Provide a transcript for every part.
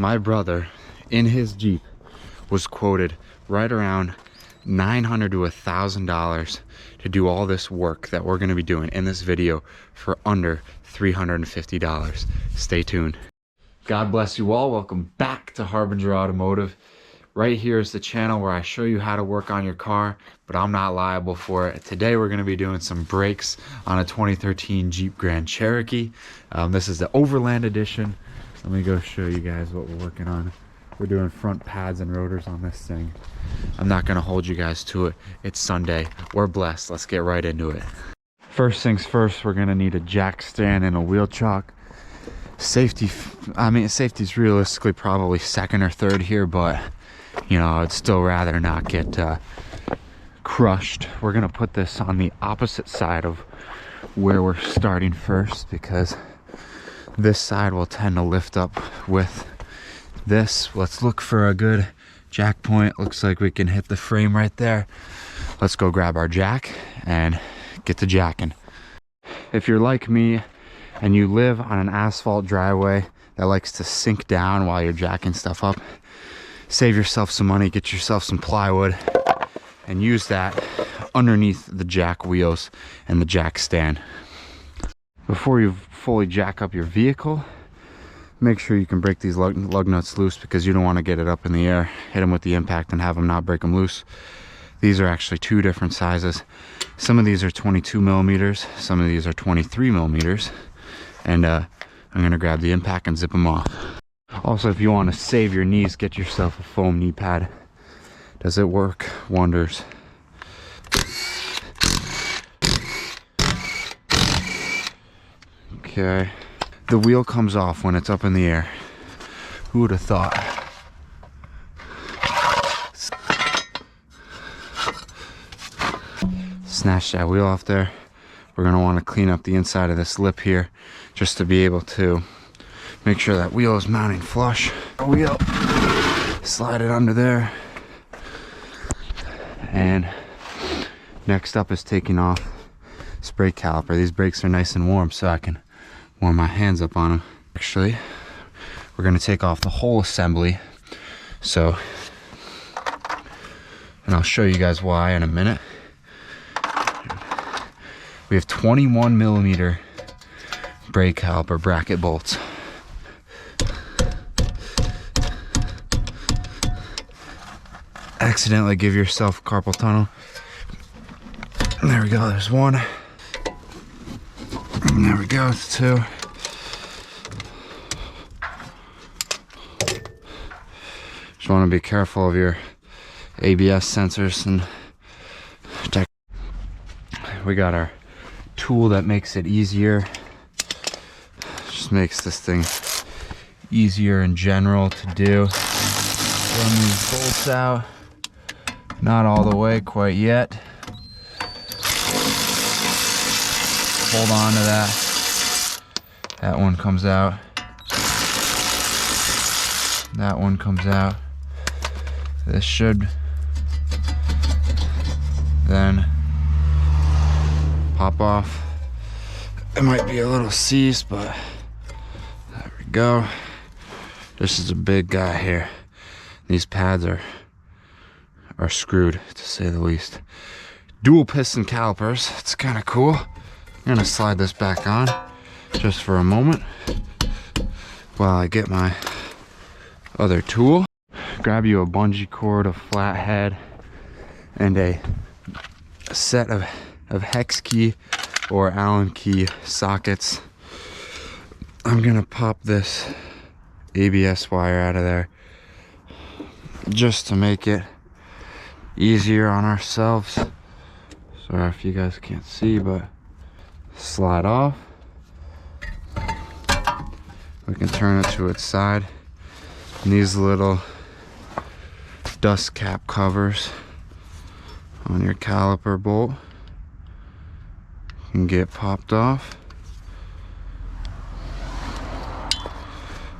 my brother in his Jeep was quoted right around $900 to $1,000 to do all this work that we're going to be doing in this video for under $350. Stay tuned. God bless you all. Welcome back to Harbinger Automotive. Right here is the channel where I show you how to work on your car, but I'm not liable for it. Today we're going to be doing some brakes on a 2013 Jeep Grand Cherokee. This is the Overland Edition. Let me go show you guys what we're working on. We're doing front pads and rotors on this thing. I'm not going to hold you guys to it. It's Sunday. We're blessed. Let's get right into it. First things first, we're going to need a jack stand and a wheel chock. Safety's realistically probably second or third here, but you know, I'd still rather not get crushed. We're gonna put this on the opposite side of where we're starting first, because this side will tend to lift up with this. Let's look for a good jack point. Looks like we can hit the frame right there. Let's go grab our jack and get to jacking. If you're like me and you live on an asphalt driveway that likes to sink down while you're jacking stuff up, save yourself some money, get yourself some plywood, and use that underneath the jack wheels and the jack stand. Before you fully jack up your vehicle, make sure you can break these lug nuts loose, because you don't want to get it up in the air, hit them with the impact and have them not break them loose. These are actually two different sizes. Some of these are 22 millimeters, some of these are 23 millimeters, and I'm going to grab the impact and zip them off. Also, if you want to save your knees, get yourself a foam knee pad. Does it work wonders? Okay. The wheel comes off when it's up in the air. Who would have thought? Snatch that wheel off there. We're going to want to clean up the inside of this lip here, just to be able to make sure that wheel is mounting flush. Wheel, slide it under there. And next up is taking off this brake caliper. These brakes are nice and warm, so I can warm my hands up on them. Actually, we're going to take off the whole assembly. And I'll show you guys why in a minute. We have 21 millimeter brake caliper bracket bolts. Accidentally give yourself carpal tunnel. There we go, there's one. And there we go, it's two. Just want to be careful of your ABS sensors. And we got our tool that makes it easier. Just makes this thing easier in general to do. Run these bolts out. Not all the way quite yet. Hold on to that. That one comes out. That one comes out. This should then pop off. It might be a little seized, but there we go. This is a big guy here. These pads are screwed, to say the least. Dual piston calipers. It's kind of cool. I'm gonna slide this back on just for a moment while I get my other tool. Grab you a bungee cord, a flathead, and a set of hex key or Allen key sockets. I'm gonna pop this ABS wire out of there just to make it easier on ourselves. Sorry if you guys can't see, but slide off. We can turn it to its side. And these little dust cap covers on your caliper bolt can get popped off.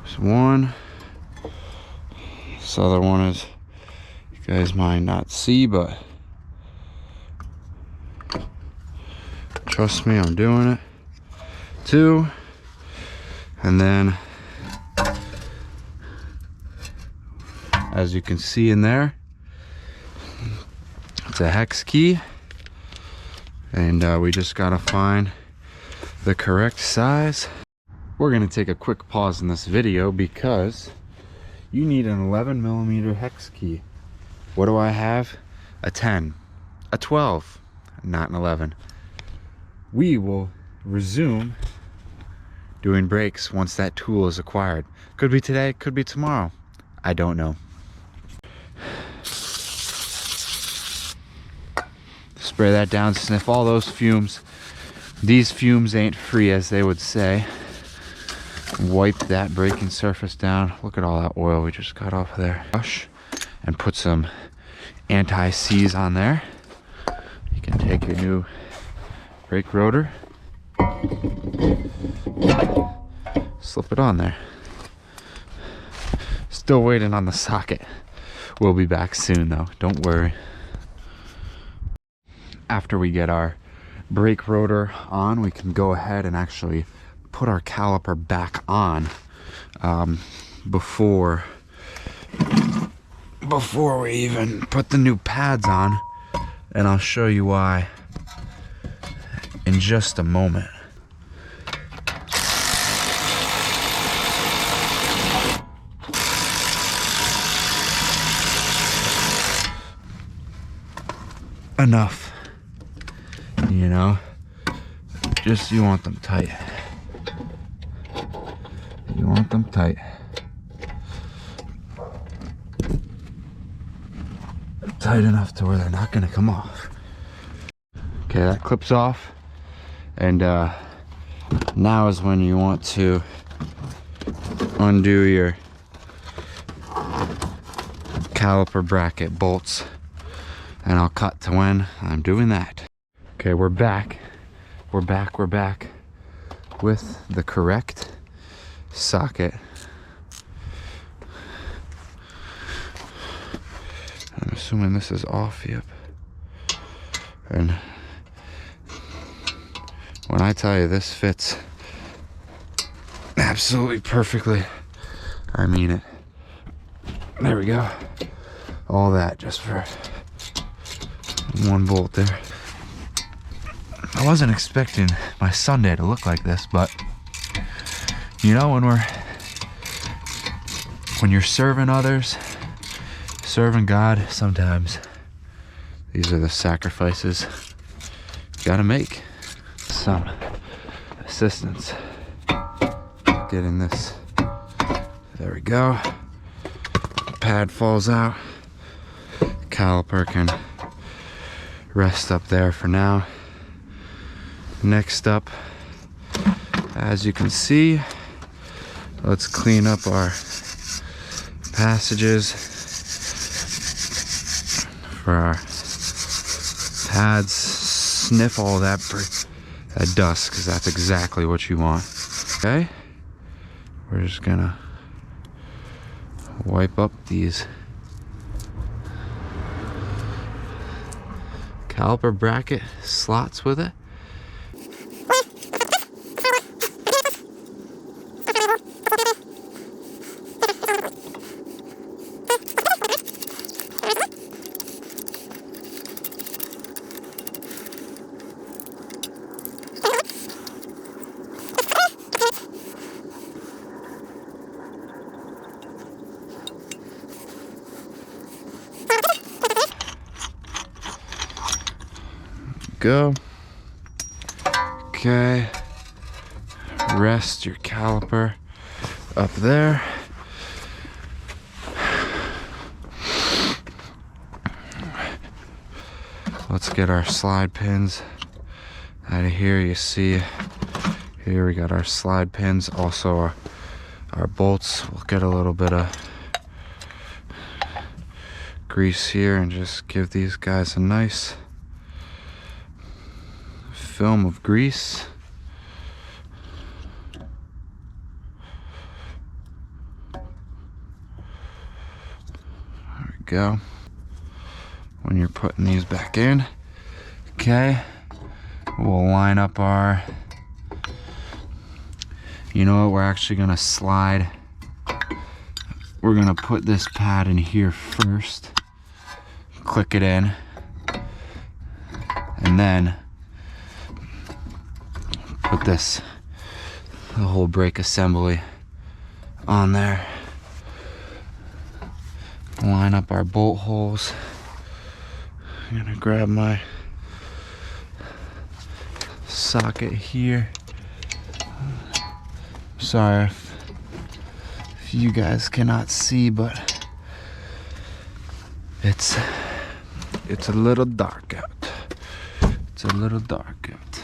There's one. This other one is, you guys might not see, but trust me, I'm doing it. Two. And then as you can see in there. It's a hex key, and we just gotta find the correct size. We're gonna take a quick pause in this video because you need an 11mm hex key. What do I have? A 10, a 12, not an 11. We will resume doing brakes once that tool is acquired. Could be today, could be tomorrow. I don't know. Spray that down, sniff all those fumes. These fumes ain't free, as they would say. Wipe that braking surface down. Look at all that oil we just got off of there. Brush and put some anti-seize on there. You can take your new brake rotor, slip it on there. Still waiting on the socket. We'll be back soon though, don't worry. After we get our brake rotor on, we can go ahead and actually put our caliper back on before we even put the new pads on, and I'll show you why in just a moment. Enough, you know, just you want them tight. You want them tight. Tight enough to where they're not gonna come off. Okay, that clips off, and now is when you want to undo your caliper bracket bolts, and I'll cut to when I'm doing that. Okay, we're back with the correct socket. I'm assuming this is off, yep. And when I tell you this fits absolutely perfectly, I mean it. There we go. All that just for one bolt there. I wasn't expecting my Sunday to look like this, but you know, when you're serving others, serving God, sometimes these are the sacrifices you gotta make. Some assistance getting this. There we go. Pad falls out. Caliper can rest up there for now. Next up, as you can see, let's clean up our passages for our pads. Sniff all that dust, because that's exactly what you want. Okay, we're just gonna wipe up these caliper bracket slots with it. Go. Okay, rest your caliper up there. Let's get our slide pins out of here. You see here we got our slide pins, also our bolts. We'll get a little bit of grease here and just give these guys a nice film of grease. There we go. When you're putting these back in, okay, we'll line up our, you know what, we're actually gonna slide we're gonna put this pad in here first, click it in, and then put the whole brake assembly on there. Line up our bolt holes. I'm gonna grab my socket here. Sorry if you guys cannot see, but it's a little dark out. It's a little dark out.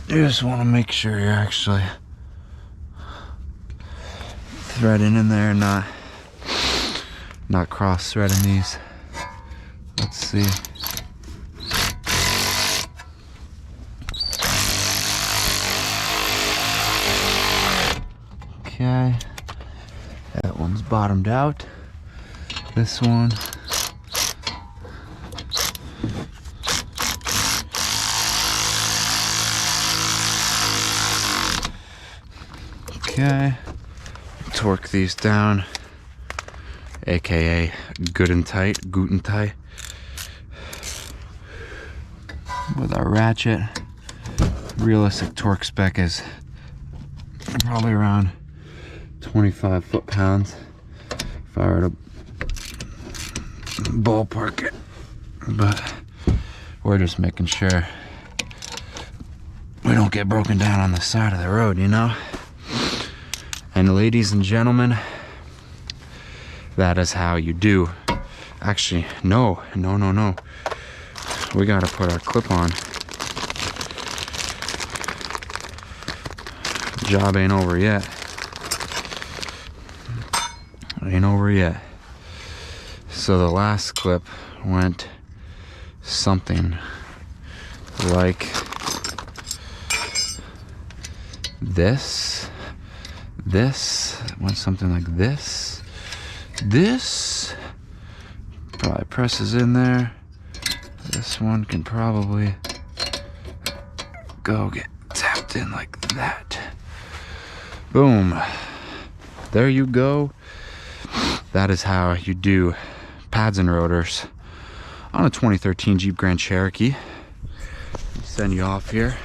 You just want to make sure you're actually threading in there, not cross threading these. Let's see. Okay, that one's bottomed out. This one. Okay, torque these down, aka good and tight, guten tight, with our ratchet. Realistic torque spec is probably around 25 foot-pounds if I were to ballpark it, but we're just making sure we don't get broken down on the side of the road, you know? And ladies and gentlemen, that is how you do. Actually, no. We gotta put our clip on. Job ain't over yet. Ain't over yet. So the last clip went something like this. This went something like this. This probably presses in there. This one can probably go get tapped in like that. Boom. There you go. That is how you do pads and rotors on a 2013 Jeep Grand Cherokee. Send you off here.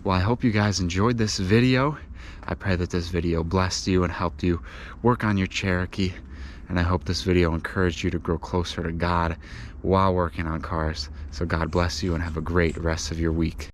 Well, I hope you guys enjoyed this video. I pray that this video blessed you and helped you work on your Cherokee. And I hope this video encouraged you to grow closer to God while working on cars. So God bless you and have a great rest of your week.